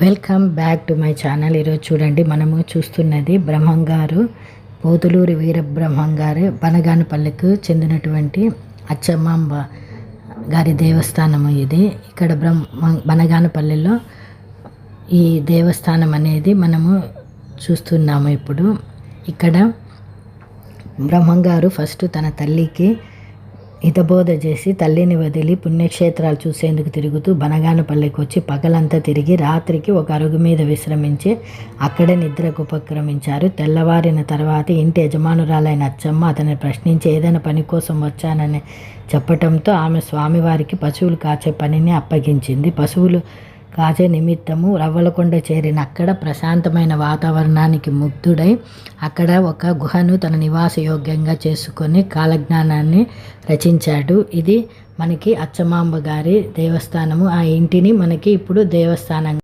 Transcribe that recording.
Welcome back to my channel. ఈరోజు చూడండి, మనము చూస్తున్నది బ్రహ్మంగారు, పోతులూరి వీరబ్రహ్మంగారు బనగానపల్లికి చెందినటువంటి అచ్చమాంబ గారి దేవస్థానము ఇది. ఇక్కడ బనగానపల్లిలో ఈ దేవస్థానం అనేది మనము చూస్తున్నాము. ఇప్పుడు ఇక్కడ బ్రహ్మంగారు ఫస్ట్ తన తల్లికి హితబోధ చేసి తల్లిని వదిలి పుణ్యక్షేత్రాలు చూసేందుకు తిరుగుతూ బనగానపల్లికి వచ్చి పగలంతా తిరిగి రాత్రికి ఒక అరుగు మీద విశ్రమించి అక్కడే నిద్రకు ఉపక్రమించారు. తెల్లవారిన తర్వాత ఇంటి యజమానురాలైన అచ్చమ్మ అతన్ని ప్రశ్నించి ఏదైనా పని కోసం వచ్చానని చెప్పటంతో ఆమె స్వామివారికి పశువులు కాచే పనిని అప్పగించింది. పశువులు కాచే నిమిత్తము రవ్వలకొండ చేరిన అక్కడ ప్రశాంతమైన వాతావరణానికి ముగ్ధుడై అక్కడ ఒక గుహను తన నివాస యోగ్యంగా చేసుకొని కాలజ్ఞానాన్ని రచించాడు. ఇది మనకి అచ్చమాంబ గారి దేవస్థానము. ఆ ఇంటిని మనకి ఇప్పుడు దేవస్థానం